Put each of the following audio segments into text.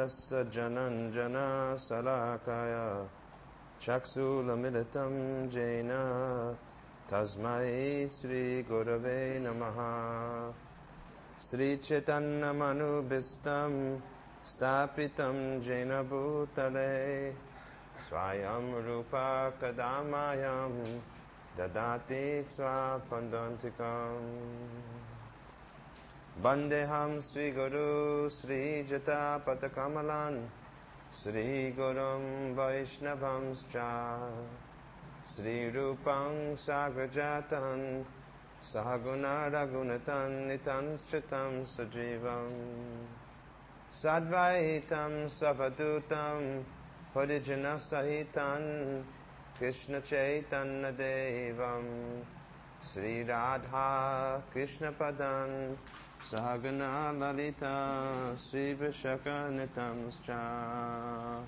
Tadassa Jananjana Salakaya Chaksulamilitam Jaina Tasmai Sri Gurave Namaha Sri Chaitanya Manubhistam Stapitam Jaina Bhutale Swayam Rupa Kadamayam Dadati Swapandantikam Bandeham Sri Guru Sri Jata Patakamalan Sri Gurum Vaishnavamscha Sri Rupang Sagrajatan Sahaguna Ragunatan Nitanstritam Sajivam Sadvaitam Savadutam Parijana Sahitan Krishna Chaitanya Devam Sri Radha Krishna Padan Sahagana Lalita Sri Vishaka Nitamscha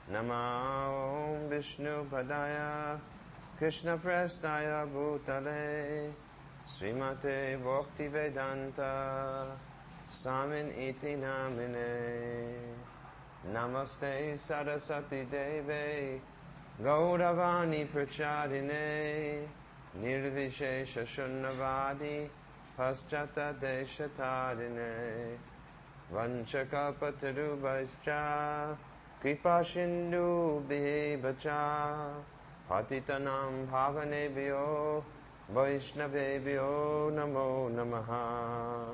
Nama Om Vishnu Padaya Krishna Prestaya Bhutale Srimate Bhakti Vedanta Samin Iti Namine Namaste Saraswati Deve Gauravani Prachadine Nirvishesha Shunnavadi Paschata Deshatarine Vanchakalpatarubhaischa Kripa Shindu Bihevacha Patitanam Bhavanebhyo Vaishnavebhyo Namo Namaha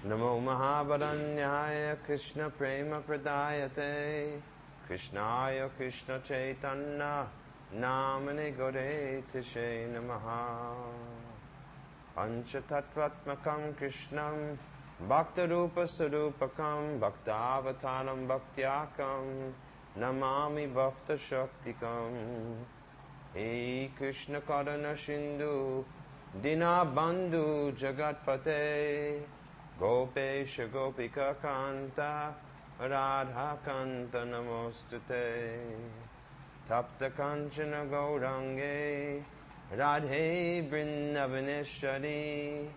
Namo Mahavaranyaya Krishna Prema Pradayate Krishnaya Krishna Chaitanya Namane Gore Tishe Namaha Panchatattvatmakam Krishnam Bhaktarupa Sarupakam Bhaktavataram Bhaktyakam Namami Bhakta Shaktikam He Krishna Karana Sindhu Dinabandhu Jagatpate Gopesha Gopika Kanta Radha Kanta Namostute Tapta Kanchana Gaurange Radhe Vrindavaneshwari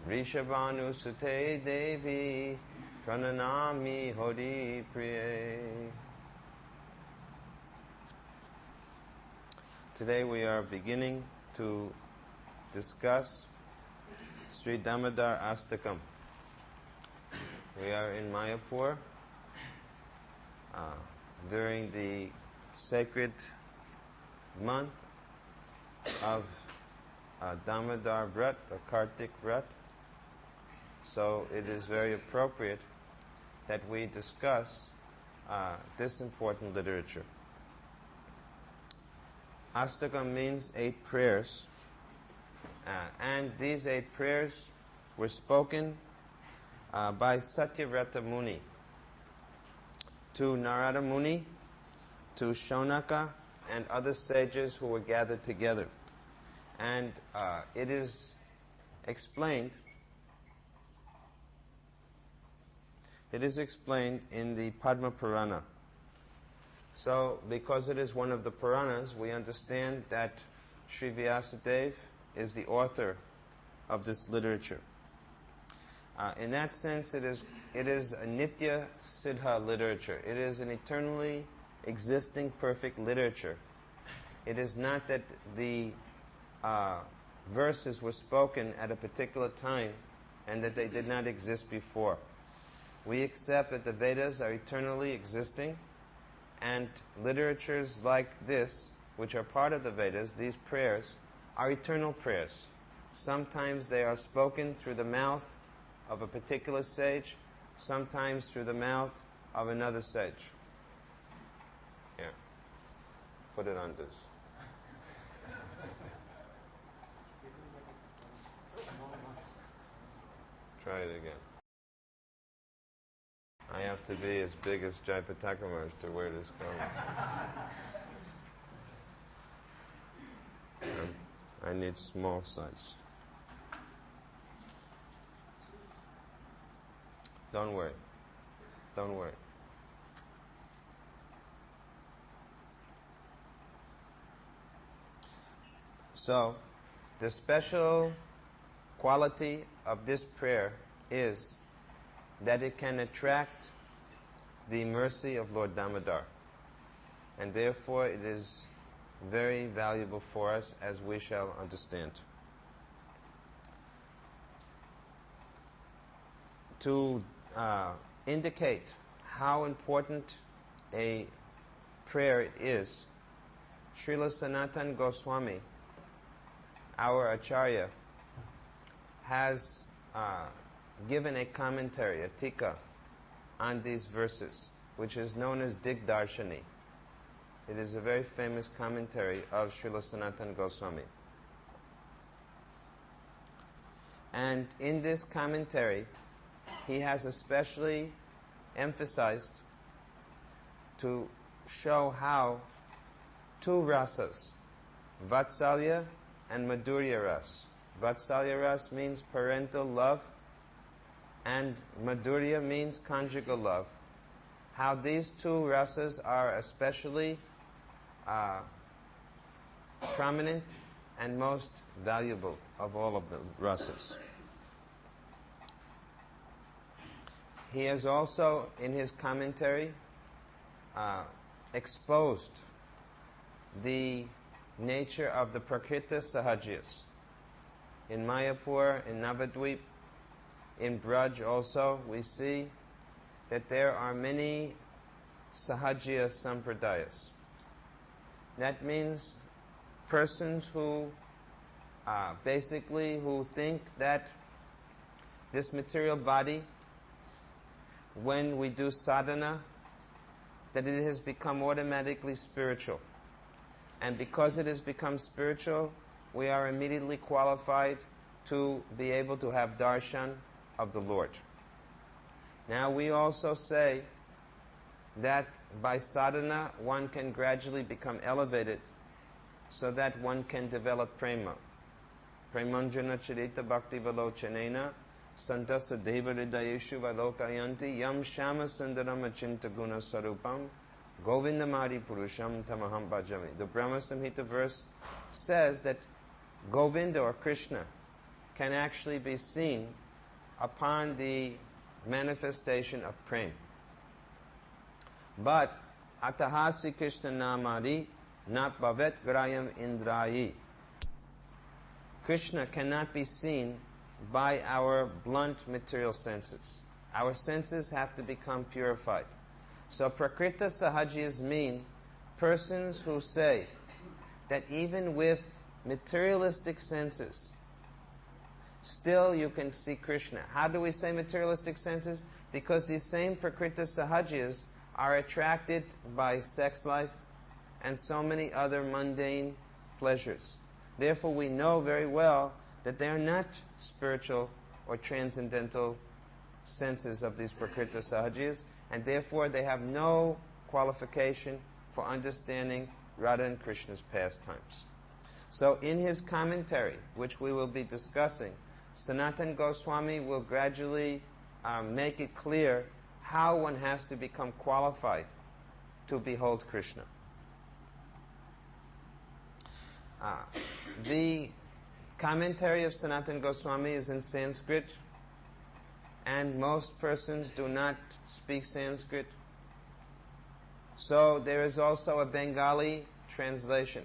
Rishabhanu Sute Devi Prananami Hori Priye. Today we are beginning to discuss Sri Damodar Astakam. We are in Mayapur during the sacred month of Damodar Vrat or Kartik Vrat. So it is very appropriate that we discuss this important literature. Astakam means 8 prayers, and these 8 prayers were spoken by Satyavrata Muni to Narada Muni, to Shaunaka, and other sages who were gathered together. And it is explained in the Padma Purana. So, because it is one of the Puranas, we understand that Sri Vyasadeva is the author of this literature. In that sense, it is a Nitya Siddha literature. It is an eternally existing perfect literature. It is not that the verses were spoken at a particular time and that they did not exist before. We accept that the Vedas are eternally existing, and literatures like this, which are part of the Vedas, these prayers, are eternal prayers. Sometimes they are spoken through the mouth of a particular sage, sometimes through the mouth of another sage. Here, put it on this. Try it again. I have to be as big as Jayapatakamars to wear this crown. I need small size. Don't worry. Don't worry. So, the special quality of this prayer is that it can attract the mercy of Lord Damodar. And therefore it is very valuable for us, as we shall understand. To indicate how important a prayer it is, Srila Sanatana Goswami, our Acharya, has given a commentary, a tika, on these verses, which is known as Digdarshani. It is a very famous commentary of Srila Sanatana Goswami. And in this commentary, he has especially emphasized to show how two rasas, Vatsalya and Madhurya ras. Vatsalya ras means parental love, and Madhurya means conjugal love. How these two rasas are especially prominent and most valuable of all of the rasas. He has also, in his commentary, exposed the nature of the Prakrita Sahajyas. In Mayapur, in Navadvip, in Braj also, we see that there are many Sahajya Sampradayas. That means persons who basically who think that this material body, when we do sadhana, that it has become automatically spiritual. And because it has become spiritual, we are immediately qualified to be able to have darshan of the Lord. Now we also say that by sadhana one can gradually become elevated so that one can develop prema. Premanjana charita bhakti valochanena santasa deva hridayeshu valokayanti yam shama sundaram achinta guna sarupam govindamari purusham tamaham bhajami. The Brahma Samhita verse says that Govinda or Krishna can actually be seen upon the manifestation of prema. But atahasi Krishna namari nat bhavet grayam indrayi. Krishna cannot be seen by our blunt material senses. Our senses have to become purified. So Prakrita Sahajyas mean persons who say that even with materialistic senses, still you can see Krishna. How do we say materialistic senses? Because these same Prakrita Sahajyas are attracted by sex life and so many other mundane pleasures. Therefore we know very well that they are not spiritual or transcendental senses of these Prakrita Sahajyas, and therefore they have no qualification for understanding Radha and Krishna's pastimes. So in his commentary, which we will be discussing, Sanatana Goswami will gradually make it clear how one has to become qualified to behold Krishna. The commentary of Sanatana Goswami is in Sanskrit, and most persons do not speak Sanskrit. So there is also a Bengali translation.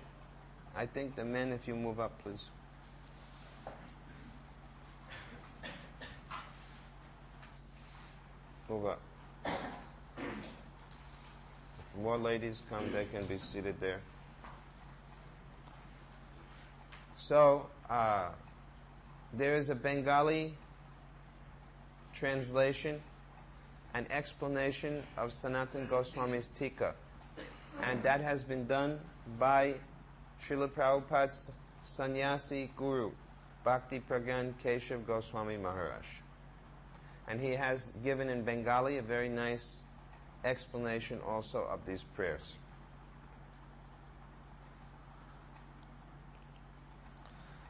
I think the men, if you move up, please. Move up. If more ladies come, they can be seated there. So, there is a Bengali translation and explanation of Sanatana Goswami's Tika. And that has been done by Srila Prabhupada's sannyasi guru, Bhakti Pragyan Keshav Goswami Maharaj. And he has given in Bengali a very nice explanation also of these prayers.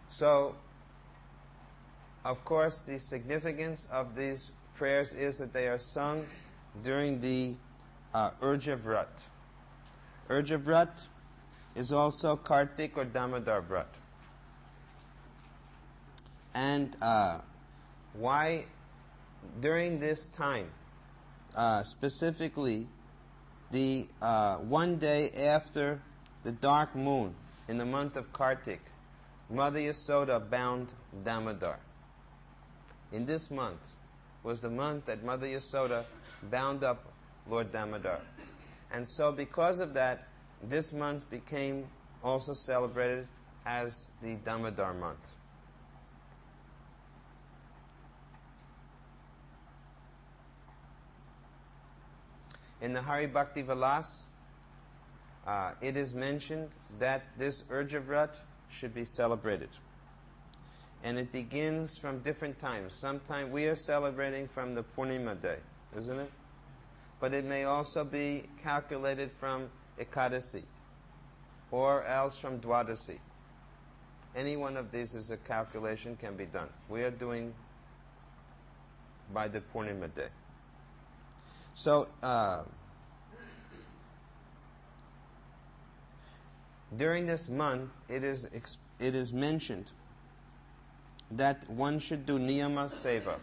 So, of course, the significance of these prayers is that they are sung during the Urja Vrat. Urja Vrat is also Kartik or Damodar Vrat. And why during this time, specifically the one day after the dark moon in the month of Kartik, Mother Yasoda bound Damodar. In this month was the month that Mother Yasoda bound up Lord Damodar. And so because of that, this month became also celebrated as the Damodar month. In the Hari Bhakti Vilas, it is mentioned that this Urja Vrat should be celebrated. And it begins from different times. Sometime we are celebrating from the Purnima day, isn't it? But it may also be calculated from Ekadasi, or else from Dwadasi. Any one of these is a calculation can be done. We are doing by the Purnima day. So, during this month, it is mentioned that one should do niyama seva.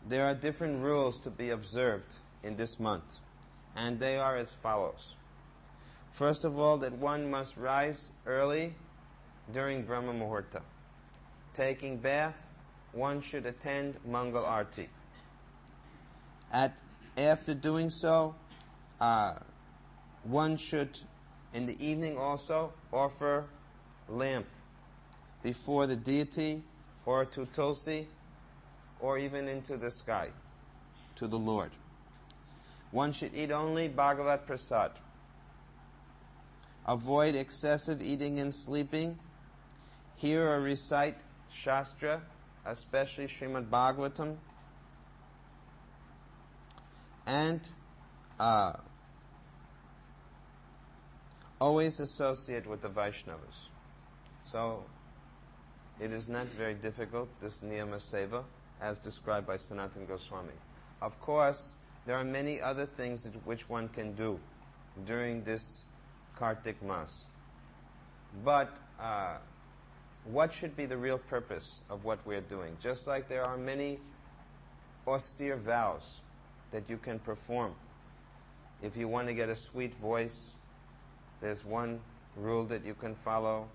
There are different rules to be observed in this month, and they are as follows. First of all, that one must rise early during Brahma Muhurta. Taking bath, one should attend Mangal Arti. After doing so, one should, in the evening also, offer lamp before the deity or to Tulsi or even into the sky to the Lord. One should eat only Bhagavat Prasad. Avoid excessive eating and sleeping. Hear or recite Shastra, especially Srimad Bhagavatam. And always associate with the Vaishnavas. So, it is not very difficult, this Niyama Seva, as described by Sanatana Goswami. Of course, there are many other things which one can do during this Kartik Mas. But what should be the real purpose of what we're doing? Just like there are many austere vows that you can perform. If you want to get a sweet voice, there's one rule that you can follow.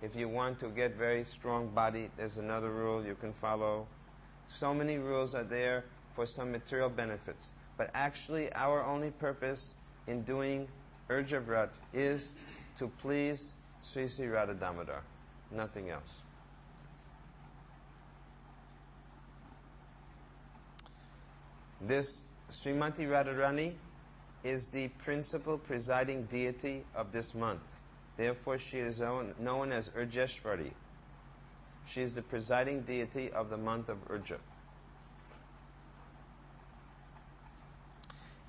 If you want to get very strong body, there's another rule you can follow. So many rules are there for some material benefits. But actually, our only purpose in doing Urja Vrat is to please Sri Sri Radha Damodar, nothing else. This Srimati Radharani is the principal presiding deity of this month. Therefore, she is known as Urjeshwari. She is the presiding deity of the month of Urja.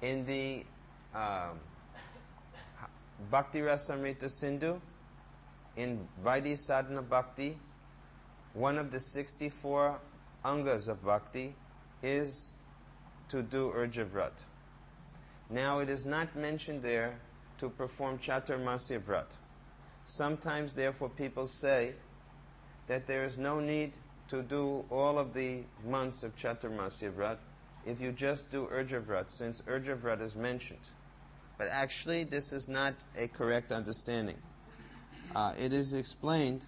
In the Bhakti Rasamrita Sindhu, in Vaidhi Sadhana Bhakti, one of the 64 angas of Bhakti is to do Urja Vrat. Now, it is not mentioned there to perform Chaturmasya Vrat. Sometimes, therefore, people say that there is no need to do all of the months of Chaturmasya Vrat if you just do Urja Vrat, since Urja Vrat is mentioned. But actually, this is not a correct understanding. It is explained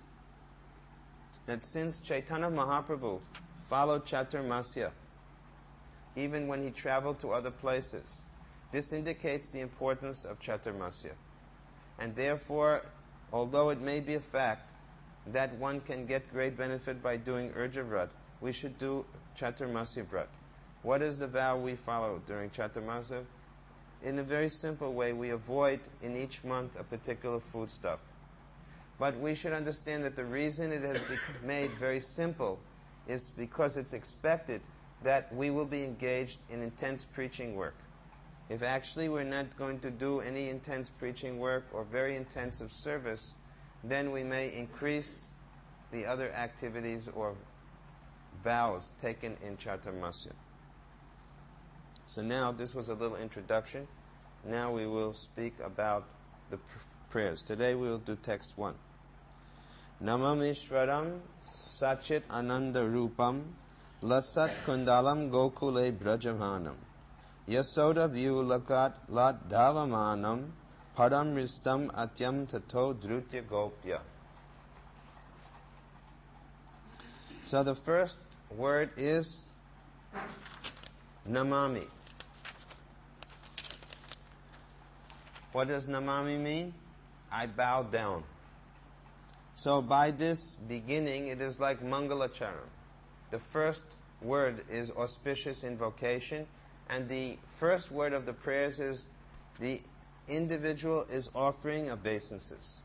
that since Chaitanya Mahaprabhu followed Chaturmasya, even when he traveled to other places, this indicates the importance of Chaturmasya. And therefore, although it may be a fact that one can get great benefit by doing Urja Vrat, we should do Chaturmasya Vrat. What is the vow we follow during Chaturmasya? In a very simple way, we avoid in each month a particular foodstuff. But we should understand that the reason it has been made very simple is because it's expected that we will be engaged in intense preaching work. If actually we're not going to do any intense preaching work or very intensive service, then we may increase the other activities or vows taken in Chaturmasya. So now, this was a little introduction. Now we will speak about the prayers. Today we will do text 1. Namam Ishwaram Sachit Ananda Rupam lasat kundalam gokule brajamanam, yasoda vyulakat lat davamanam, padam ristam atyam tato drutya gopya. So the first word is namami. What does namami mean? I bow down. So by this beginning, it is like Mangalacharan. The first word is auspicious invocation, and the first word of the prayers is the individual is offering obeisances.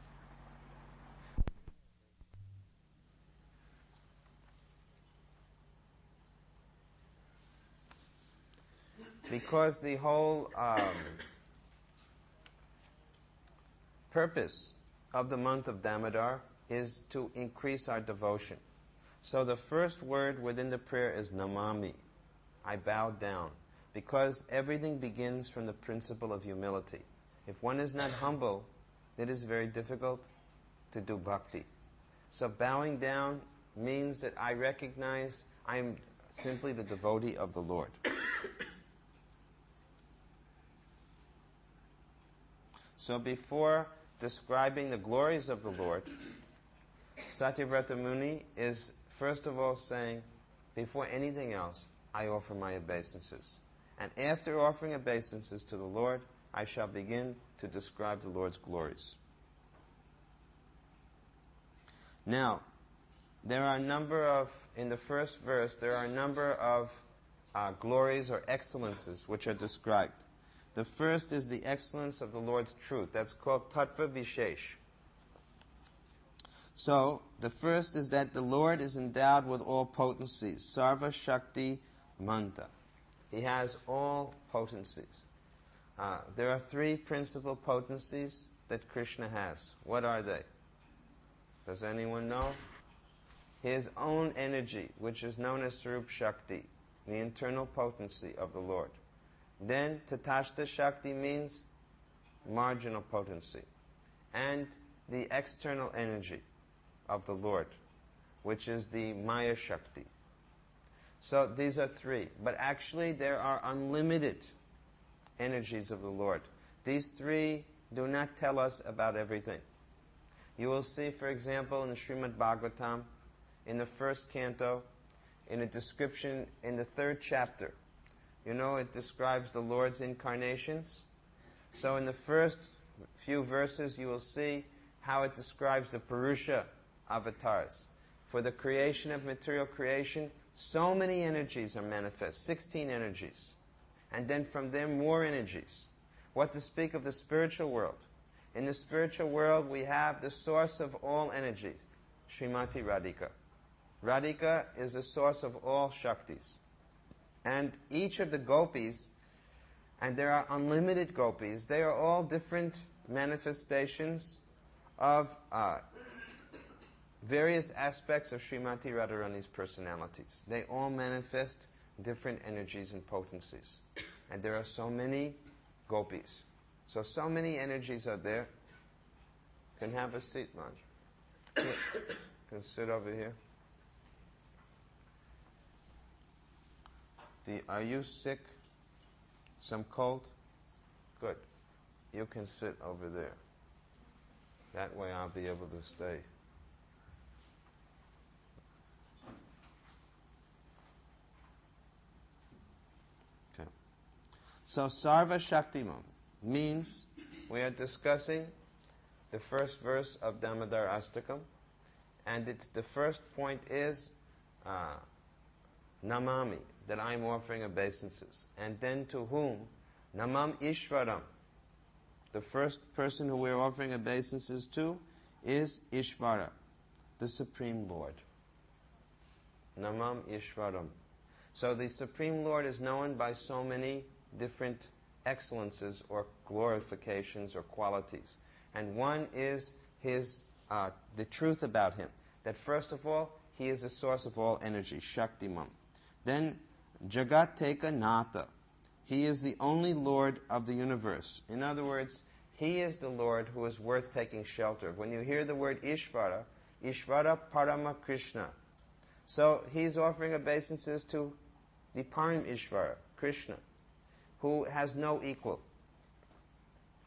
Because the whole purpose of the month of Damodar is to increase our devotion. So the first word within the prayer is namami. I bow down. Because everything begins from the principle of humility. If one is not humble, it is very difficult to do bhakti. So bowing down means that I recognize I am simply the devotee of the Lord. So before describing the glories of the Lord, Satyavrata Muni is first of all saying, before anything else, I offer my obeisances. And after offering obeisances to the Lord, I shall begin to describe the Lord's glories. Now, there are a number of, in the first verse, there are a number of glories or excellences which are described. The first is the excellence of the Lord's truth. That's called Tattva Vishesh. So, the first is that the Lord is endowed with all potencies. Sarva Shakti Manta. He has all potencies. There are three principal potencies that Krishna has. What are they? Does anyone know? His own energy, which is known as Sarup Shakti, the internal potency of the Lord. Then Tatashta Shakti means marginal potency. And the external energy of the Lord, which is the Maya Shakti. So these are three. But actually there are unlimited energies of the Lord. These three do not tell us about everything. You will see, for example, in the Srimad Bhagavatam, in the first canto, in a description in the 3rd chapter, you know, it describes the Lord's incarnations. So in the first few verses, you will see how it describes the Purusha avatars. For the creation of material creation, so many energies are manifest, 16 energies. And then from them, more energies. What to speak of the spiritual world? In the spiritual world, we have the source of all energies, Srimati Radhika. Radhika is the source of all Shaktis. And each of the gopis, and there are unlimited gopis, they are all different manifestations of various aspects of Srimati Radharani's personalities. They all manifest different energies and potencies. And there are so many gopis. So many energies are there. Can have a seat, Manj. Can sit over here. Are you sick? Some cold? Good. You can sit over there. That way I'll be able to stay. Okay. So Sarva Shaktiman means we are discussing the first verse of Damodar Astakam, and the first point is Namami, that I'm offering obeisances. And then to whom? Namam Ishvaram. The first person who we're offering obeisances to is Ishvara, the Supreme Lord. Namam Ishvaram. So the Supreme Lord is known by so many different excellences or glorifications or qualities. And one is his the truth about him. That first of all, he is the source of all energy, Shaktimam. Then Jagat Teka Nata. He is the only Lord of the universe. In other words, he is the Lord who is worth taking shelter of. When you hear the word Ishvara, Ishvara Parama Krishna. So he's offering obeisances to the Param Ishvara, Krishna, who has no equal.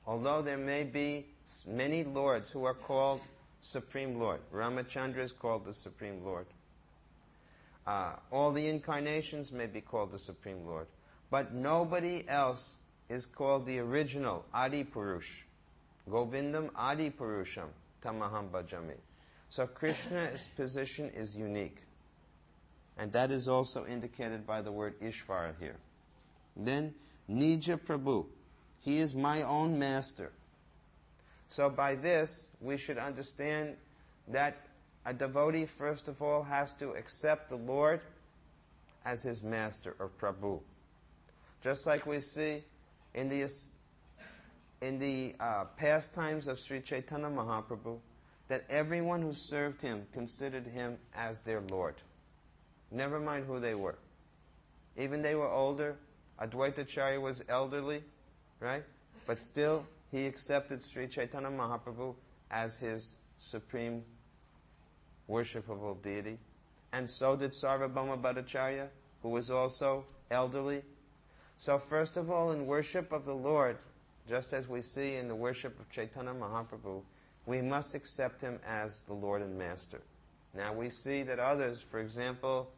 Although there may be many lords who are called Supreme Lord. Ramachandra is called the Supreme Lord. All the incarnations may be called the Supreme Lord. But nobody else is called the original Adi Purush. Govindam Adi Purusham Tamaham Bhajami. So Krishna's position is unique. And that is also indicated by the word Ishvara here. Then, Nija Prabhu. He is my own master. So by this, we should understand that a devotee, first of all, has to accept the Lord as his master, or Prabhu. Just like we see in the pastimes of Sri Chaitanya Mahaprabhu, that everyone who served him considered him as their Lord. Never mind who they were. Even they were older. Advaitacharya was elderly, right? But still, he accepted Sri Chaitanya Mahaprabhu as his supreme worshipable deity. And so did Sarvabhauma Bhattacharya, who was also elderly. So first of all, in worship of the Lord, just as we see in the worship of Chaitanya Mahaprabhu, we must accept him as the Lord and Master. Now we see that others, for example,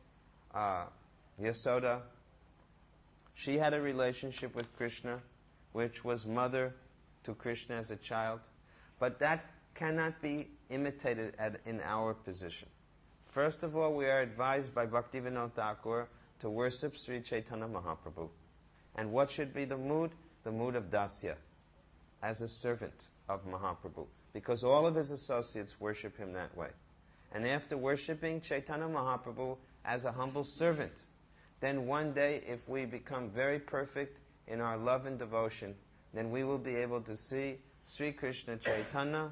Yasoda, she had a relationship with Krishna, which was mother to Krishna as a child. But that cannot be imitated in our position. First of all, we are advised by Bhaktivinoda Thakur to worship Sri Chaitanya Mahaprabhu. And what should be the mood? The mood of Dasya, as a servant of Mahaprabhu. Because all of his associates worship him that way. And after worshipping Chaitanya Mahaprabhu as a humble servant, then one day, if we become very perfect in our love and devotion, then we will be able to see Sri Krishna Chaitanya,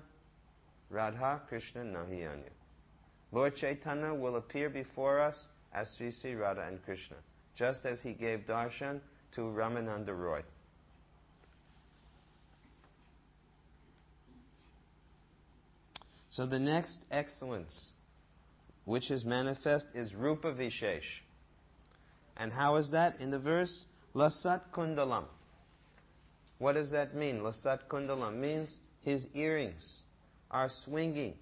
Radha Krishna Nahiyanya. Lord Chaitanya will appear before us as Sri Sri Radha and Krishna, just as he gave darshan to Ramananda Roy. So the next excellence which is manifest is Rupa Vishesh. And how is that? In the verse, Lasat Kundalam. What does that mean? Lasat Kundalam means his earrings are swinging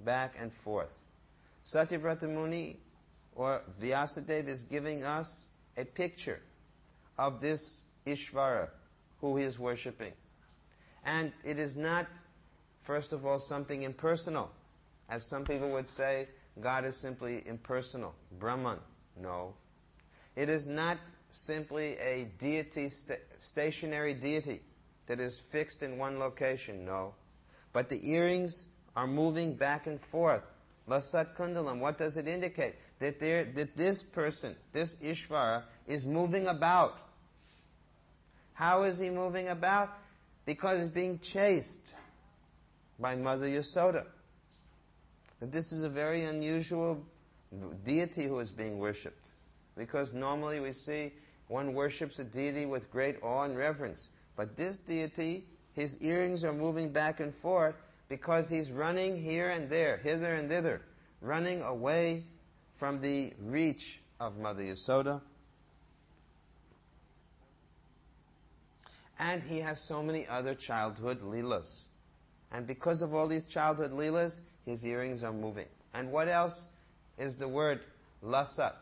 back and forth. Satyavrata Muni, or Vyasadeva, is giving us a picture of this Ishvara who he is worshipping. And it is not, first of all, something impersonal. As some people would say, God is simply impersonal, Brahman. No. It is not simply a deity, stationary deity that is fixed in one location. No. But the earrings are moving back and forth. Lasat Kundalam, what does it indicate? That this person, this Ishvara, is moving about. How is he moving about? Because he's being chased by Mother Yasoda. That this is a very unusual deity who is being worshipped. Because normally we see one worships a deity with great awe and reverence. But this deity, his earrings are moving back and forth because he's running here and there, hither and thither, running away from the reach of Mother Yasoda. And he has so many other childhood leelas. And because of all these childhood leelas, his earrings are moving. And what else is the word lasat?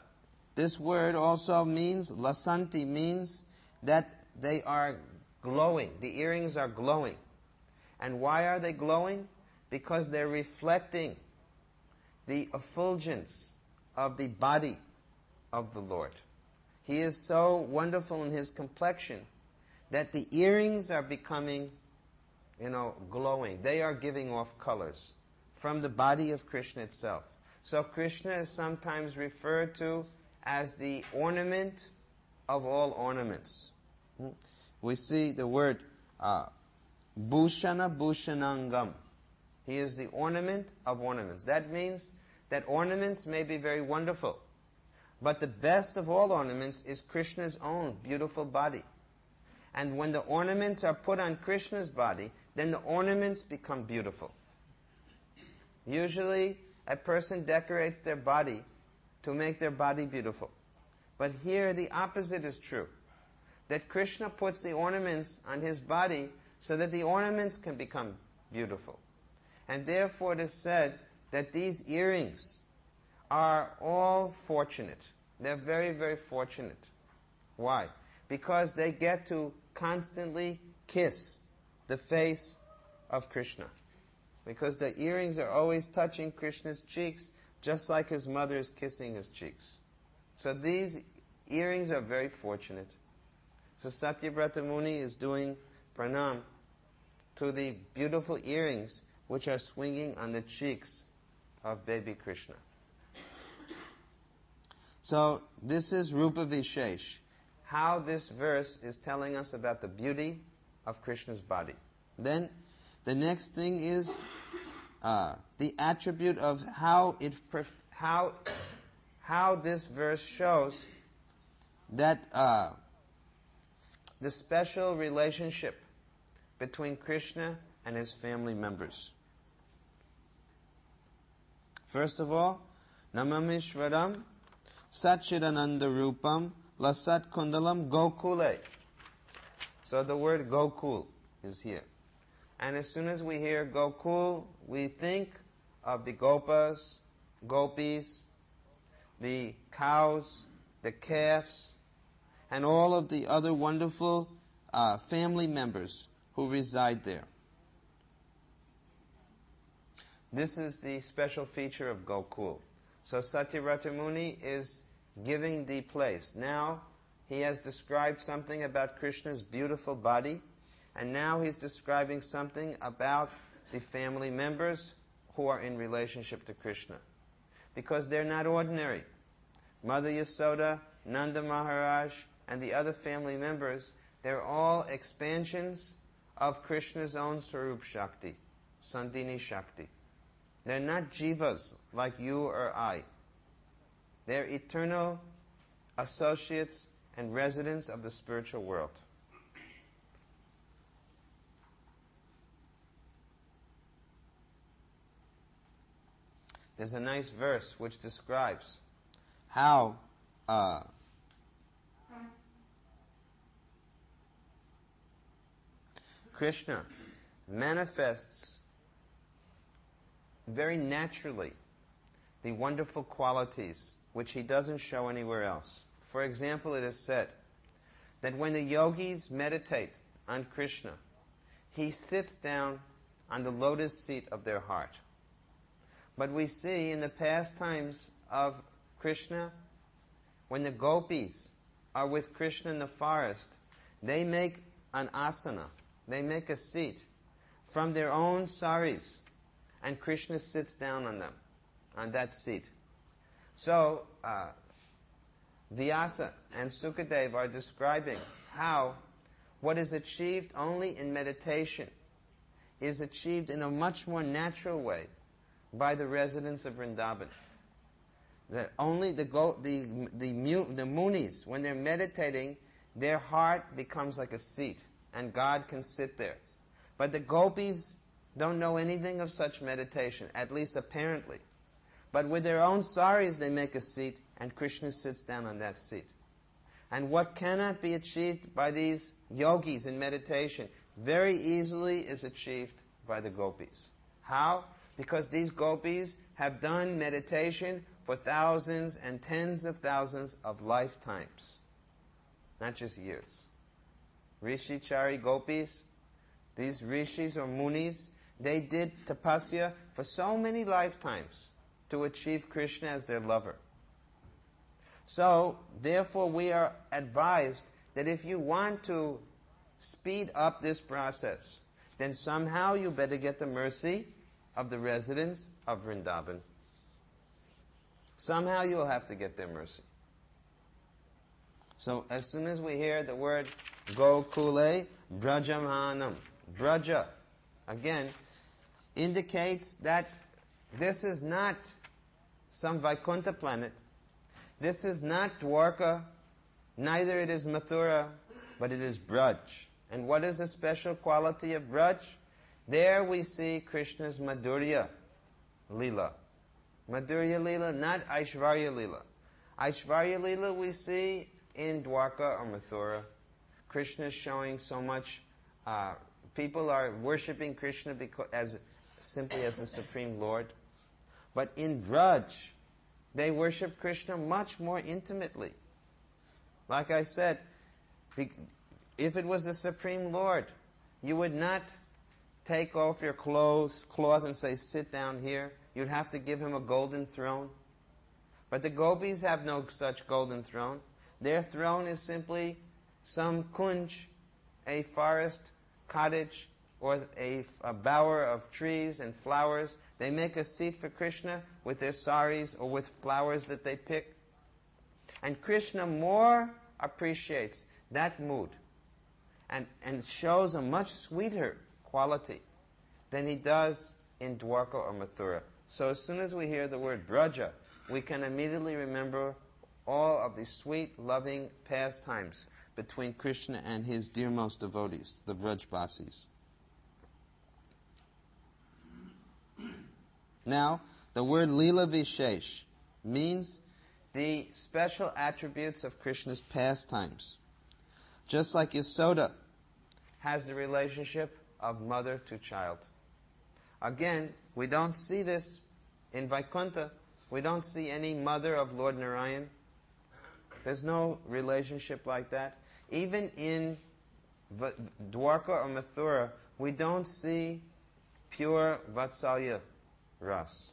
This word also means, lasanti means that they are glowing. The earrings are glowing. And why are they glowing? Because they're reflecting the effulgence of the body of the Lord. He is so wonderful in his complexion that the earrings are becoming, glowing. They are giving off colors from the body of Krishna itself. So Krishna is sometimes referred to as the ornament of all ornaments. We see the word Bhushana Bhushanangam. He is the ornament of ornaments. That means that ornaments may be very wonderful, but the best of all ornaments is Krishna's own beautiful body. And when the ornaments are put on Krishna's body, then the ornaments become beautiful. Usually, a person decorates their body to make their body beautiful. But here the opposite is true. That Krishna puts the ornaments on his body so that the ornaments can become beautiful. And therefore it is said that these earrings are all fortunate. They're very, very fortunate. Why? Because they get to constantly kiss the face of Krishna. Because the earrings are always touching Krishna's cheeks, just like his mother is kissing his cheeks. So these earrings are very fortunate. So Satyavrata Muni is doing pranam to the beautiful earrings which are swinging on the cheeks of baby Krishna. So this is Rupa Vishesh, how this verse is telling us about the beauty of Krishna's body. Then the next thing is the attribute of how this verse shows that the special relationship between Krishna and his family members. First of all, Namamishvaram Satchidananda Rupam Lasat Kundalam Gokule. So the word Gokul is here. And as soon as we hear Gokul, we think of the Gopas, Gopis, the cows, the calves, and all of the other wonderful family members who reside there. This is the special feature of Gokul. So Satyavrata Muni is giving the place. Now he has described something about Krishna's beautiful body, and now he's describing something about the family members who are in relationship to Krishna. Because they're not ordinary. Mother Yasoda, Nanda Maharaj, and the other family members, they're all expansions of Krishna's own Sarup Shakti, Sandini Shakti. They're not jivas like you or I. They're eternal associates and residents of the spiritual world. There's a nice verse which describes how Krishna manifests very naturally the wonderful qualities which he doesn't show anywhere else. For example, it is said that when the yogis meditate on Krishna, he sits down on the lotus seat of their heart. But we see in the pastimes of Krishna, when the gopis are with Krishna in the forest, they make an asana, they make a seat from their own saris, and Krishna sits down on them, on that seat. So, Vyasa and Sukadeva are describing how what is achieved only in meditation is achieved in a much more natural way by the residents of Vrindavan. That only the munis, when they're meditating, their heart becomes like a seat, and God can sit there. But the gopis don't know anything of such meditation, at least apparently. But with their own saris, they make a seat, and Krishna sits down on that seat. And what cannot be achieved by these yogis in meditation very easily is achieved by the gopis. How? Because these gopis have done meditation for thousands and tens of thousands of lifetimes, not just years. Rishi-chari gopis, these rishis or munis, they did tapasya for so many lifetimes to achieve Krishna as their lover. So, therefore, we are advised that if you want to speed up this process, then somehow you better get the mercy of the residents of Vrindavan. Somehow you'll have to get their mercy. So as soon as we hear the word Gokule Brajamanam, Braja, again, indicates that this is not some Vaikuntha planet. This is not Dwarka, neither it is Mathura, but it is Braj. And what is the special quality of Braj? There we see Krishna's Madhurya Lila. Madhurya Lila, not Aishvarya Lila. Aishvarya Lila we see in Dwarka or Mathura. Krishna is showing so much. People are worshipping Krishna simply as the Supreme Lord. But in Braj, they worship Krishna much more intimately. Like I said, if it was the Supreme Lord, you would not take off your cloth and say, sit down here. You'd have to give him a golden throne. But the gopis have no such golden throne. Their throne is simply some kunj, a forest cottage, or a bower of trees and flowers. They make a seat for Krishna with their saris or with flowers that they pick. And Krishna more appreciates that mood and shows a much sweeter quality than he does in Dwarka or Mathura. So as soon as we hear the word Braja, we can immediately remember all of the sweet, loving pastimes between Krishna and his dearmost devotees, the Vrajbasis. Now, the word Lila Vishesh means the special attributes of Krishna's pastimes. Just like Yasoda has the relationship of mother to child. Again, we don't see this in Vaikuntha. We don't see any mother of Lord Narayan. There's no relationship like that. Even in Dwarka or Mathura, we don't see pure Vatsalya ras.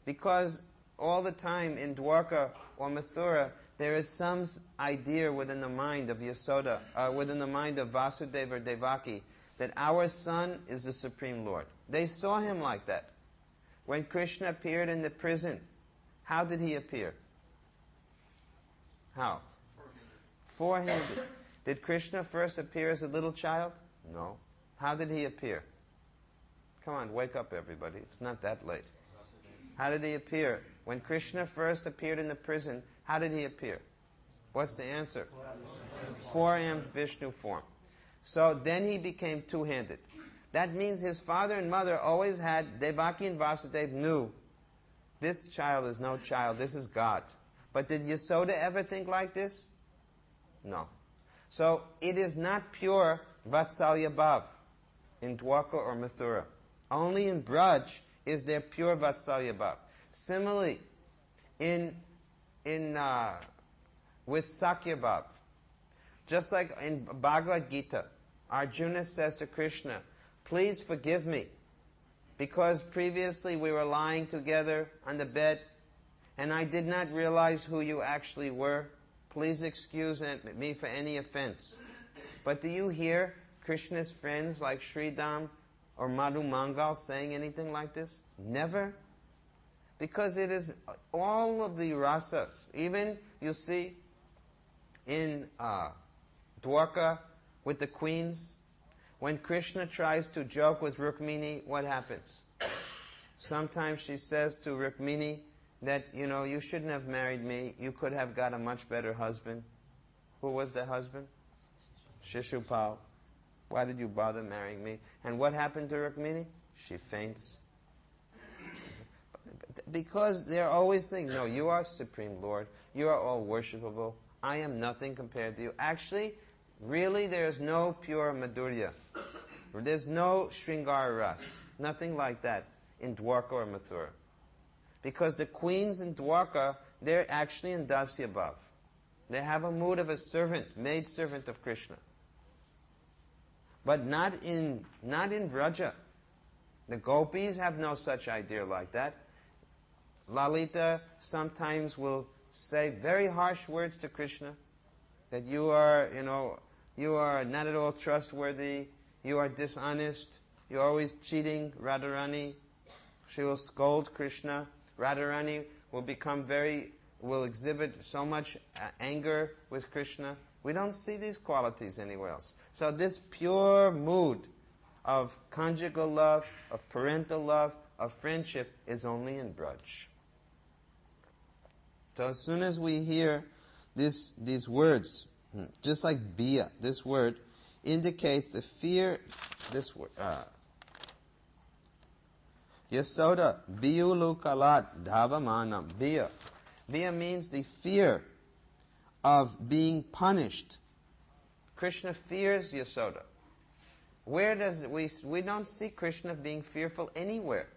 Because all the time in Dwarka or Mathura, there is some idea within the mind of Yasoda, within the mind of Vasudeva or Devaki, that our son is the Supreme Lord. They saw him like that. When Krishna appeared in the prison, how did he appear? How? Four-handed. Did Krishna first appear as a little child? No. How did he appear? Come on, wake up everybody. It's not that late. How did he appear? When Krishna first appeared in the prison, how did he appear? What's the answer? Four-armed Vishnu form. So then he became two-handed. That means his father and mother always had, Devaki and Vasudeva knew, this child is no child, this is God. But did Yasoda ever think like this? No. So it is not pure Vatsalya Bhav in Dwarka or Mathura. Only in Braj is there pure Vatsalya Bhav. Similarly, with Sakya Bhav, just like in Bhagavad Gita, Arjuna says to Krishna, please forgive me, because previously we were lying together on the bed, and I did not realize who you actually were. Please excuse me for any offense. But do you hear Krishna's friends like Sridham or Madhu Mangal saying anything like this? Never. Because it is all of the rasas. Even, you see, in Dwarka with the queens, when Krishna tries to joke with Rukmini, what happens? Sometimes she says to Rukmini that, you shouldn't have married me. You could have got a much better husband. Who was the husband? Shishupal. Why did you bother marrying me? And what happened to Rukmini? She faints. Because they're always thinking, no, you are Supreme Lord. You are all worshipable. I am nothing compared to you. Actually, really, there is no pure Madhurya. There's no Shringara Ras. Nothing like that in Dwarka or Mathura. Because the queens in Dwarka, they're actually in Dasya Bhav. They have a mood of a servant, maid servant of Krishna. But not in Vraja. The gopis have no such idea like that. Lalita sometimes will say very harsh words to Krishna, that you are not at all trustworthy, you are dishonest, you're always cheating Radharani. She will scold Krishna. Radharani will exhibit so much anger with Krishna. We don't see these qualities anywhere else. So this pure mood of conjugal love, of parental love, of friendship is only in Braj. So as soon as we hear these words, just like Bia, this word indicates the fear. This word, Yasoda, Biulu Kalat Dhavamanam, Bia. Bhiya means the fear of being punished. Krishna fears Yasoda. Where does we don't see Krishna being fearful anywhere.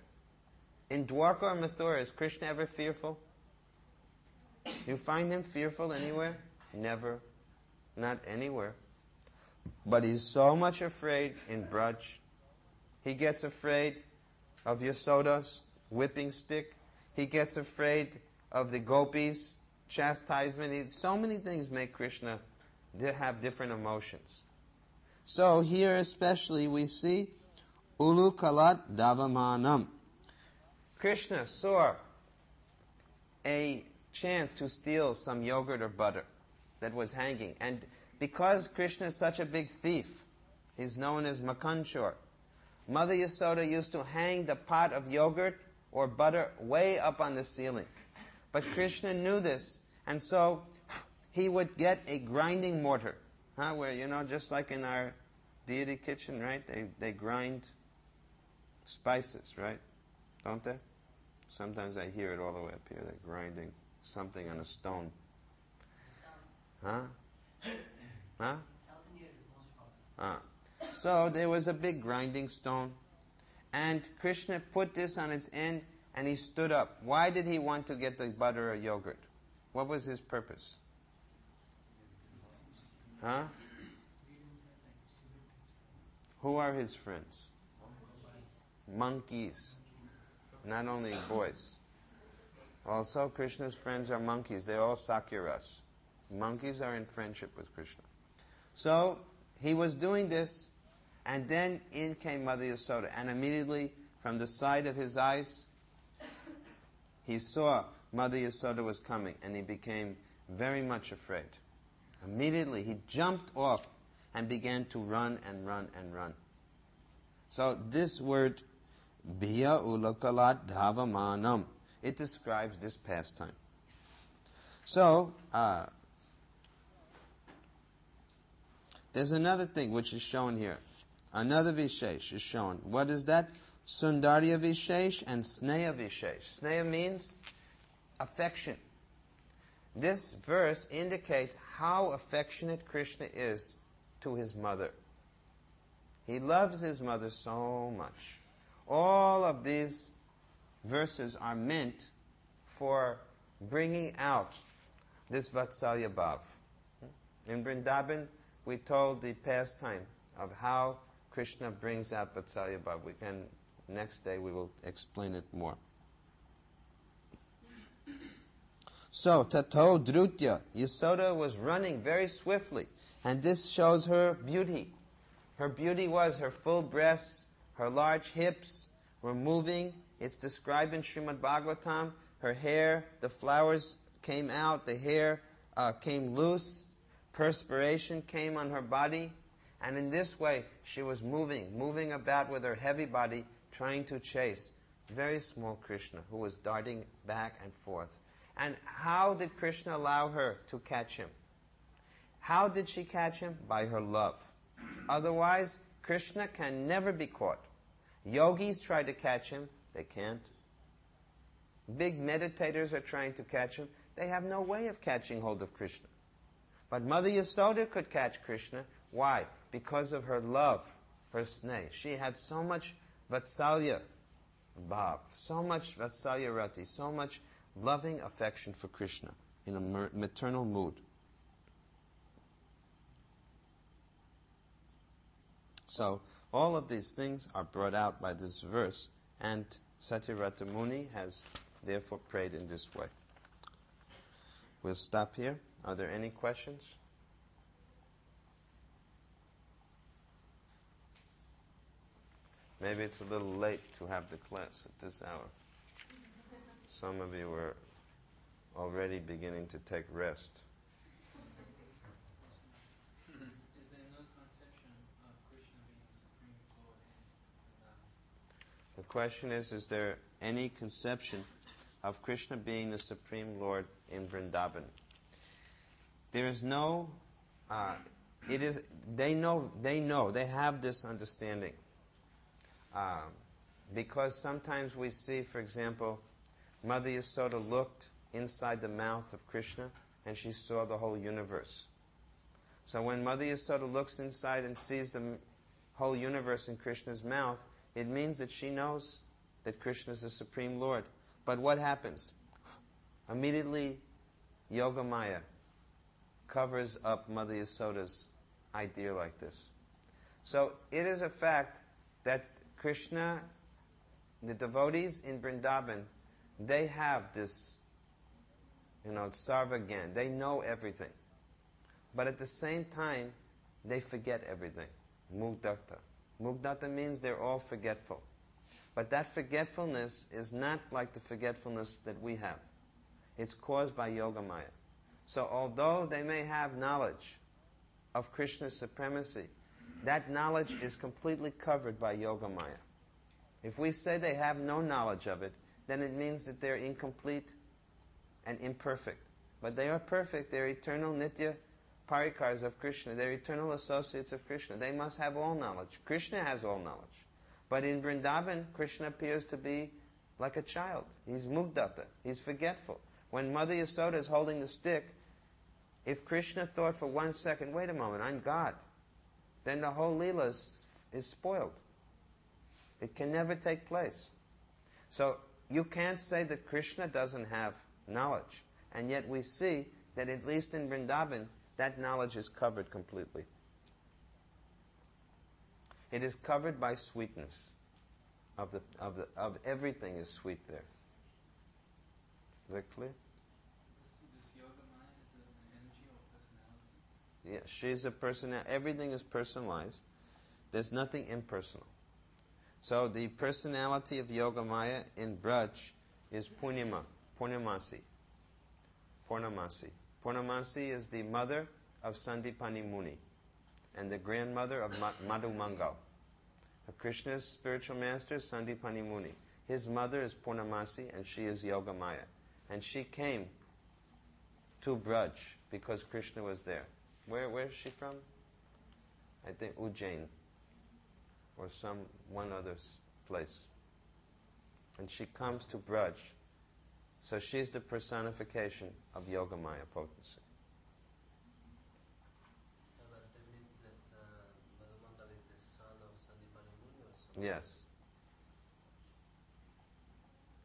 In Dwarka or Mathura, is Krishna ever fearful? You find him fearful anywhere? Never. Not anywhere. But he's so much afraid in Braj. He gets afraid of Yasoda's whipping stick. He gets afraid of the gopis' chastisement. So many things make Krishna have different emotions. So here especially we see Ulu Kalat Davamanam. Krishna saw a chance to steal some yogurt or butter that was hanging. And because Krishna is such a big thief, he's known as Makanchor, Mother Yasoda used to hang the pot of yogurt or butter way up on the ceiling. But Krishna knew this, and so he would get a grinding mortar, where, just like in our deity kitchen, right? They grind spices, right? Don't they? Sometimes I hear it all the way up here. They're grinding something on a stone. Huh? Huh? So there was a big grinding stone, and Krishna put this on its end, and he stood up. Why did he want to get the butter or yogurt? What was his purpose? Huh? Who are his friends? Monkeys. Not only boys. Also, Krishna's friends are monkeys. They're all Sakyaras. Monkeys are in friendship with Krishna. So, he was doing this, and then in came Mother Yasoda. And immediately, from the side of his eyes, he saw Mother Yasoda was coming, and he became very much afraid. Immediately, he jumped off and began to run and run and run. So, this word, Bhiya Ulakalat Dhavamanam, it describes this pastime. So, there's another thing which is shown here. Another Vishesh is shown. What is that? Sundarya Vishesh and Sneha Vishesh. Sneha means affection. This verse indicates how affectionate Krishna is to his mother. He loves his mother so much. All of these verses are meant for bringing out this Vatsalya Bhav. In Vrindavan, we told the pastime of how Krishna brings out Vatsalya Bhav. Next day we will explain it more. So, Tato Drutya, Yasoda was running very swiftly, and this shows her beauty. Her beauty was her full breasts, her large hips were moving. It's described in Srimad Bhagavatam. Her hair, the flowers came out, the hair came loose, perspiration came on her body, and in this way she was moving about with her heavy body, trying to chase very small Krishna, who was darting back and forth. And how did Krishna allow her to catch him? How did she catch him? By her love. Otherwise, Krishna can never be caught. Yogis try to catch him, they can't. Big meditators are trying to catch him, they have no way of catching hold of Krishna. But Mother Yasoda could catch Krishna. Why? Because of her love, her sneh. She had so much Vatsalya Bhav, so much Vatsalya Rati, so much loving affection for Krishna in a maternal mood. So, all of these things are brought out by this verse, and Satyavrata Muni has therefore prayed in this way. We'll stop here. Are there any questions? Maybe it's a little late to have the class at this hour. Some of you were already beginning to take rest. Is there no conception of Krishna being the Supreme Lord in The question is there any conception of Krishna being the Supreme Lord in Vrindavan? There is no, they have this understanding. Because sometimes we see, for example, Mother Yasoda looked inside the mouth of Krishna, and she saw the whole universe. So when Mother Yasoda looks inside and sees the whole universe in Krishna's mouth, it means that she knows that Krishna is the Supreme Lord. But what happens? Immediately, Yogamaya covers up Mother Yasoda's idea like this. So it is a fact that Krishna, the devotees in Vrindavan, they have this, sarva gyan. They know everything. But at the same time, they forget everything. Mugdata. Mugdata means they're all forgetful. But that forgetfulness is not like the forgetfulness that we have. It's caused by Yogamaya. So although they may have knowledge of Krishna's supremacy, that knowledge is completely covered by Yogamaya. If we say they have no knowledge of it, then it means that they're incomplete and imperfect. But they are perfect. They're eternal nitya parikars of Krishna. They're eternal associates of Krishna. They must have all knowledge. Krishna has all knowledge. But in Vrindavan, Krishna appears to be like a child. He's mugdata. He's forgetful. When Mother Yasoda is holding the stick, if Krishna thought for 1 second, wait a moment, I'm God, then the whole Lila is spoiled. It can never take place. So you can't say that Krishna doesn't have knowledge. And yet we see that at least in Vrindavan, that knowledge is covered completely. It is covered by sweetness. Of everything is sweet there. Is that clear? This yoga mind is an energy or personality? Yeah, she's a personality. Everything is personalized. There's nothing impersonal. So the personality of Yogamaya in Braj is Purnamasi. Purnamasi is the mother of Sandipani Muni and the grandmother of Madhu Mangal. Krishna's spiritual master is Sandipani Muni. His mother is Purnamasi and she is Yogamaya. And she came to Braj because Krishna was there. Where is she from? I think Ujjain or one other place. And she comes to Braj. So she's the personification of Yogamaya potency. But that means that Madhumandal is the son of Sandipani Muni or something? Yes.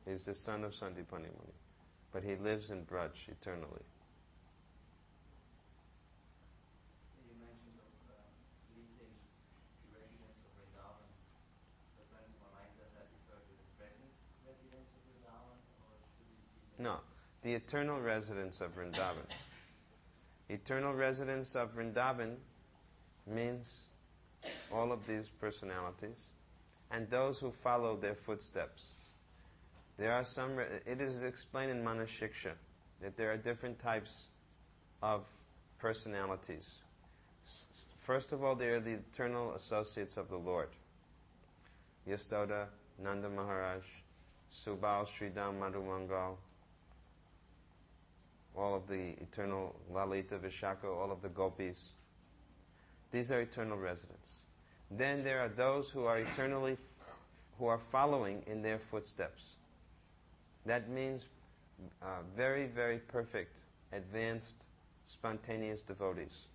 He's the son of Sandipani Muni. But he lives in Braj eternally. You mentioned of leasing the residents of Vrindavan. But when one line, does that refer to the present residents of Vrindavan, or should we see that? No, the eternal residents of Vrindavan. Eternal residents of Vrindavan means all of these personalities and those who follow their footsteps. There are some, it is explained in Manashiksha that there are different types of personalities. First of all, there are the eternal associates of the Lord. Yasoda, Nanda Maharaj, Subal, Sridham, Madhu Mangal, all of the eternal Lalita, Vishaka, all of the gopis. These are eternal residents. Then there are those who are who are following in their footsteps. That means very, very perfect, advanced, spontaneous devotees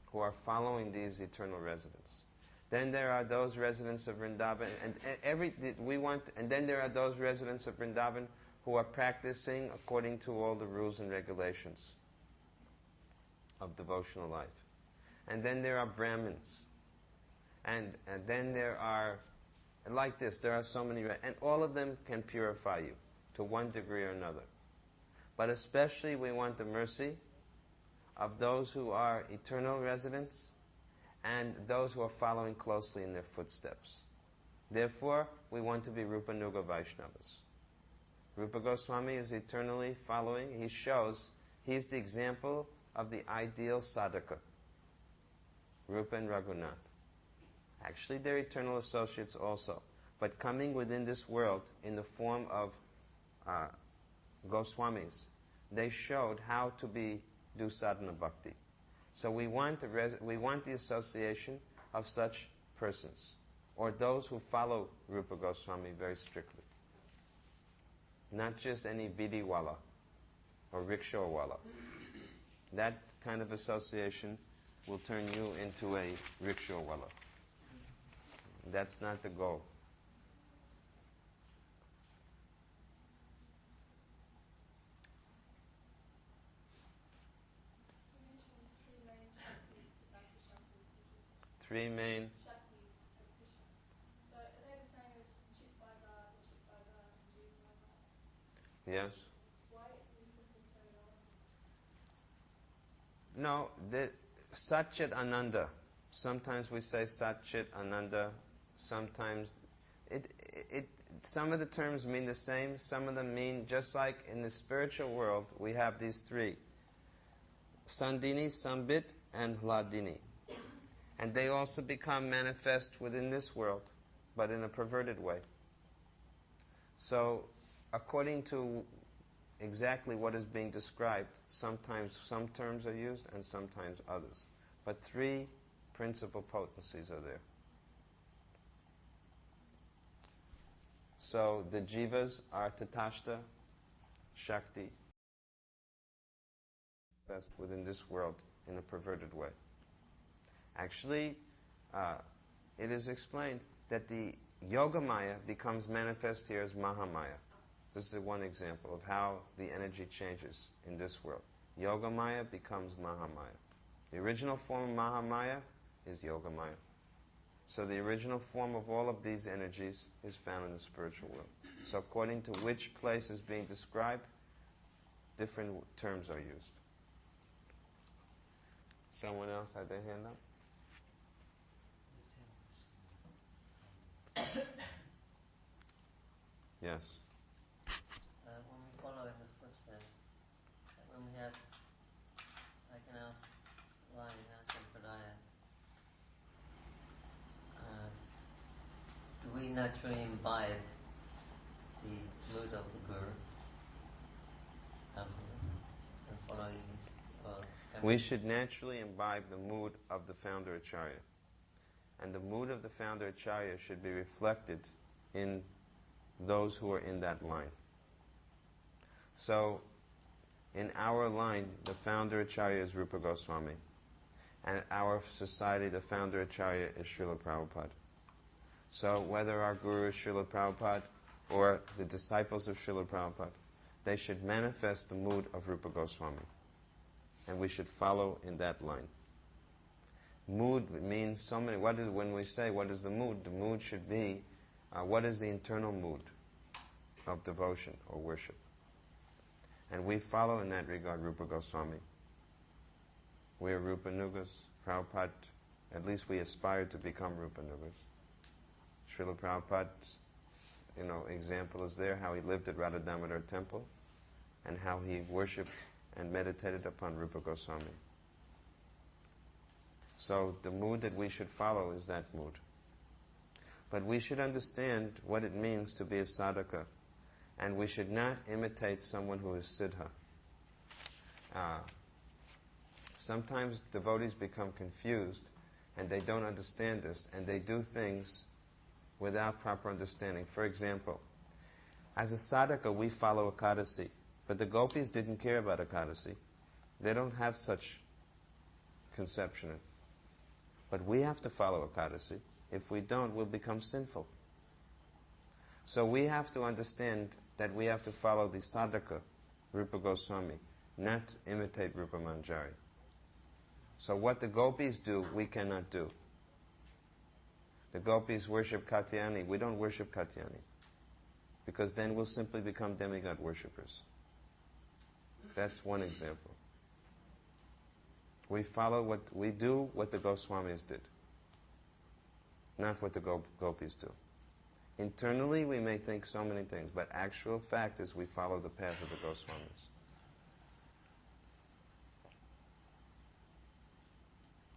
who are following these eternal residents. Then there are those residents of Vrindavan, and then there are those residents of Vrindavan who are practicing according to all the rules and regulations of devotional life. And then there are Brahmins. And then there are, like this, there are so many, and all of them can purify you to one degree or another. But especially we want the mercy of those who are eternal residents and those who are following closely in their footsteps. Therefore, we want to be Rupanuga Vaishnavas. Rupa Goswami is eternally following. He shows, he's the example of the ideal sadhaka. Rupa and Raghunath. Actually, they're eternal associates also. But coming within this world in the form of Goswamis, they showed how to do sadhana bhakti. So we want the association of such persons, or those who follow Rupa Goswami very strictly. not just any bidiwala or rickshawwala. That kind of association will turn you into a rickshawwala. That's not the goal. You mentioned three main Shaktis to Bhakti Shaktis, which is Three main. Shaktis of Krishna. So are they the same as Chit Vaibhav and Chit Vaibhav and Jiva Vaibhav? Yes. Why the difference in terminology? No, the Satchit Ananda. Sometimes we say Satchit Ananda. Sometimes some of the terms mean the same. Some of them mean, just like in the spiritual world, we have these three: Sandini, Sambit, and Hladini. And they also become manifest within this world, but in a perverted way. So, according to exactly what is being described, sometimes some terms are used and sometimes others. But three principal potencies are there. So the jivas are tatashta, shakti, best within this world in a perverted way. Actually, it is explained that the Yogamaya becomes manifest here as Mahamaya. This is one example of how the energy changes in this world. Yogamaya becomes Mahamaya. The original form of Mahamaya is Yogamaya. So the original form of all of these energies is found in the spiritual world. So according to which place is being described, different terms are used. Someone else had their hand up? Yes. When we follow in the footsteps, when we have, I can ask Lila Sampradaya, do we naturally imbibe the mood of the Guru and following his? We should naturally imbibe the mood of the founder Acharya. And the mood of the founder Acharya should be reflected in those who are in that line. So, in our line, the founder Acharya is Rupa Goswami. And our society, the founder Acharya is Srila Prabhupada. So, whether our Guru is Srila Prabhupada or the disciples of Srila Prabhupada, they should manifest the mood of Rupa Goswami. And we should follow in that line. Mood means so many. When we say what is the mood should be what is the internal mood of devotion or worship. And we follow in that regard Rupa Goswami. We are Rupa Nugas. Prabhupada, at least we aspire to become Rupa Nugas. Srila Prabhupada's example is there, how he lived at Radha Damodar temple and how he worshipped and meditated upon Rupa Goswami. So the mood that we should follow is that mood. But we should understand what it means to be a sadhaka, and we should not imitate someone who is siddha. Sometimes devotees become confused and they don't understand this, and they do things without proper understanding. For example, as a sadhaka we follow Ekadasi, but the gopis didn't care about Ekadasi. They don't have such conception. But we have to follow Ekadasi. If we don't, we'll become sinful. So we have to understand that we have to follow the sadhaka, Rupa Goswami, not imitate Rupa Manjari. So what the gopis do, we cannot do. The gopis worship Katyayani. We don't worship Katyayani, because then we'll simply become demigod worshippers. That's one example. We follow what the Goswamis did, not what the gopis do. Internally, we may think so many things, but actual fact is we follow the path of the Goswamis.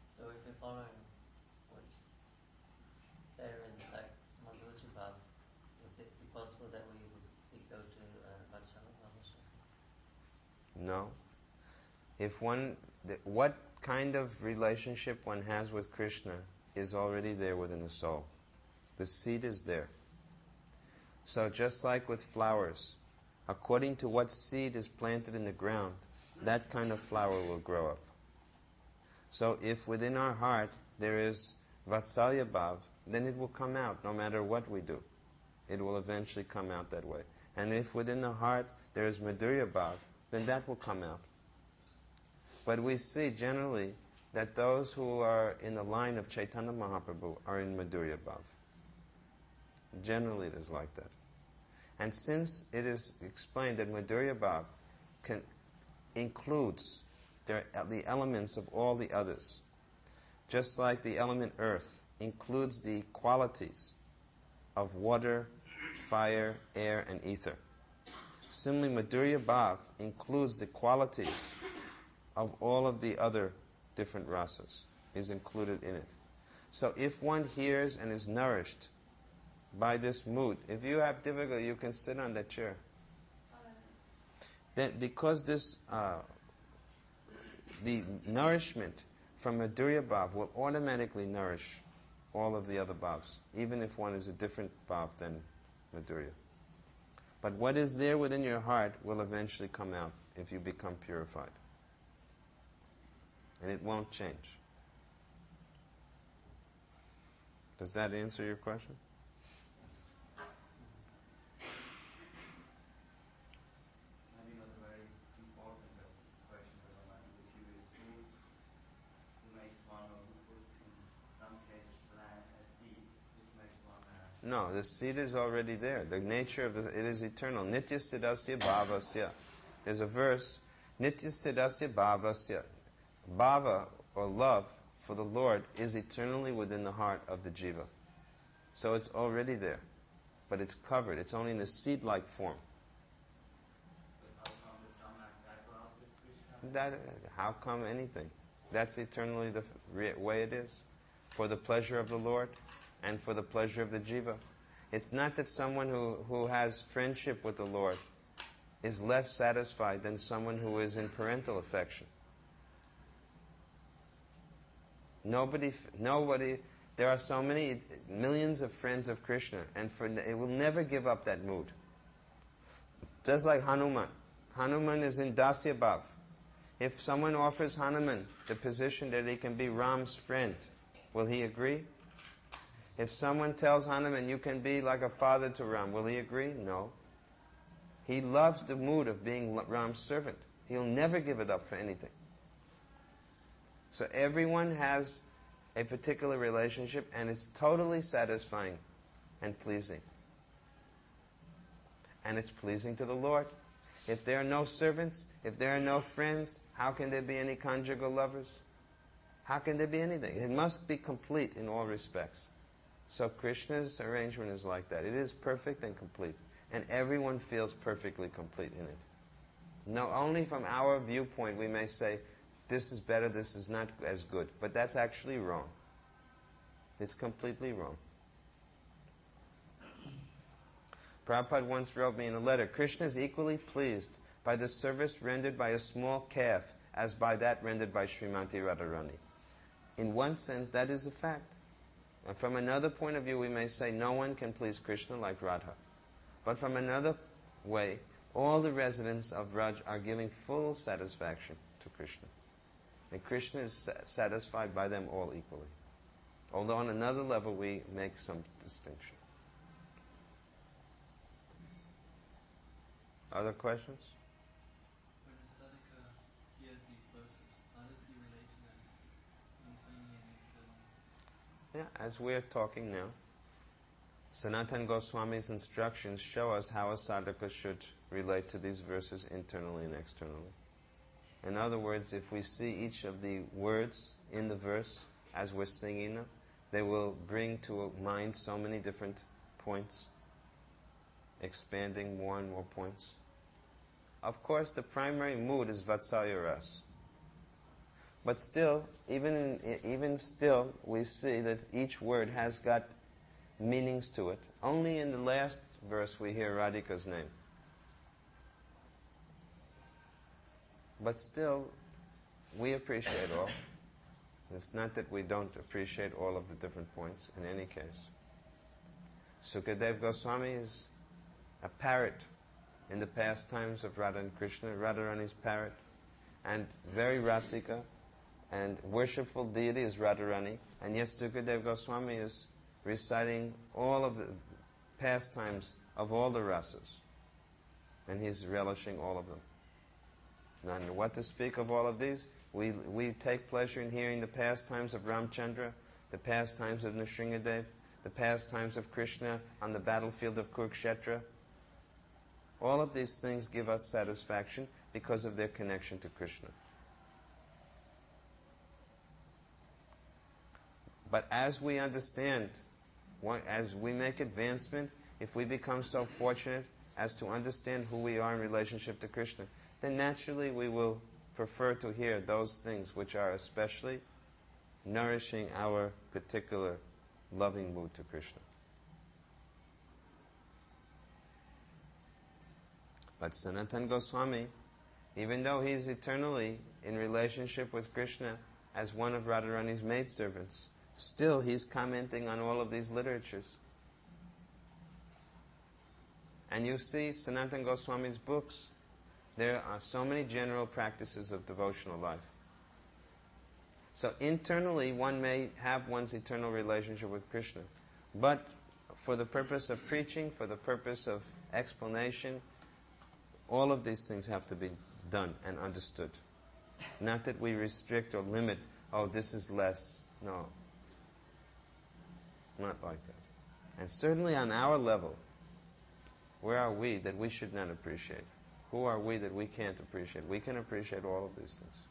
So if we're following what they're in, like Madhurji Bhav, would it be possible that we go to Vatsala Bhava? No. What kind of relationship one has with Krishna is already there within the soul. The seed is there. So just like with flowers, according to what seed is planted in the ground, that kind of flower will grow up. So if within our heart there is Vatsalya Bhav, then it will come out no matter what we do. It will eventually come out that way. And if within the heart there is Madhurya Bhav, then that will come out. But we see generally that those who are in the line of Chaitanya Mahaprabhu are in Madhurya Bhav. Generally it is like that. And since it is explained that Madhurya Bhav includes the elements of all the others, just like the element earth includes the qualities of water, fire, air, and ether. Similarly, Madhurya Bhav includes the qualities of all of the other different rasas, is included in it. So if one hears and is nourished by this mood, if you have difficulty, you can sit on that chair. Then because this, the nourishment from Madhurya Bhav will automatically nourish all of the other bhavs, even if one is a different bhav than Madhurya. But what is there within your heart will eventually come out if you become purified. And it won't change. Does that answer your question? Maybe not a very important question, but I might be curious. Who makes one, or who puts in some cases plant a seed, which makes one No, the seed is already there. The nature of it is eternal. Nitya siddhasya bhavasya. There's a verse, Nitya siddhasya bhavasya. Bhava, or love, for the Lord is eternally within the heart of the jiva. So it's already there. But it's covered. It's only in a seed-like form. But how come that some like that was with Krishna? How come anything? That's eternally the way it is. For the pleasure of the Lord and for the pleasure of the jiva. It's not that someone who has friendship with the Lord is less satisfied than someone who is in parental affection. Nobody, there are so many, millions of friends of Krishna, and it will never give up that mood. Just like Hanuman. Hanuman is in Dasya Bhav. If someone offers Hanuman the position that he can be Ram's friend, will he agree? If someone tells Hanuman, you can be like a father to Ram, will he agree? No. He loves the mood of being Ram's servant. He'll never give it up for anything. So everyone has a particular relationship, and it's totally satisfying and pleasing. And it's pleasing to the Lord. If there are no servants, if there are no friends, how can there be any conjugal lovers? How can there be anything? It must be complete in all respects. So Krishna's arrangement is like that. It is perfect and complete. And everyone feels perfectly complete in it. No, only from our viewpoint we may say, this is better, this is not as good. But that's actually wrong. It's completely wrong. Prabhupada once wrote me in a letter, Krishna is equally pleased by the service rendered by a small calf as by that rendered by Srimati Radharani. In one sense, that is a fact. And from another point of view, we may say no one can please Krishna like Radha. But from another way, all the residents of Raj are giving full satisfaction to Krishna. And Krishna is satisfied by them all equally. Although on another level we make some distinction. Other questions? When a sadhaka hears these verses, how does he relate to them internally and externally? Yeah, as we're talking now, Sanatana Goswami's instructions show us how a sadhaka should relate to these verses internally and externally. In other words, if we see each of the words in the verse as we're singing them, they will bring to mind so many different points, expanding more and more points. Of course, the primary mood is Vatsalya Ras. But still, even still, we see that each word has got meanings to it. Only in the last verse we hear Radhika's name. But still, we appreciate all. It's not that we don't appreciate all of the different points, in any case. Sukadeva Goswami is a parrot in the pastimes of Radha and Krishna, Radharani's parrot, and very rasika, and worshipful deity is Radharani, and yet Sukadev Goswami is reciting all of the pastimes of all the rasas, and he's relishing all of them. And what to speak of all of these? We take pleasure in hearing the pastimes of Ramchandra, the pastimes of Nrsingadev, the pastimes of Krishna on the battlefield of Kurukshetra. All of these things give us satisfaction because of their connection to Krishna. But as we understand, as we make advancement, if we become so fortunate as to understand who we are in relationship to Krishna, then naturally we will prefer to hear those things which are especially nourishing our particular loving mood to Krishna. But Sanatana Goswami, even though he is eternally in relationship with Krishna as one of Radharani's maidservants, still he's commenting on all of these literatures. And you see Sanatana Goswami's books, there are so many general practices of devotional life. So internally one may have one's eternal relationship with Krishna, but for the purpose of preaching, for the purpose of explanation, all of these things have to be done and understood. Not that we restrict or limit, oh, this is less. No. Not like that. And certainly on our level, where are we that we should not appreciate? Who are we that we can't appreciate? We can appreciate all of these things.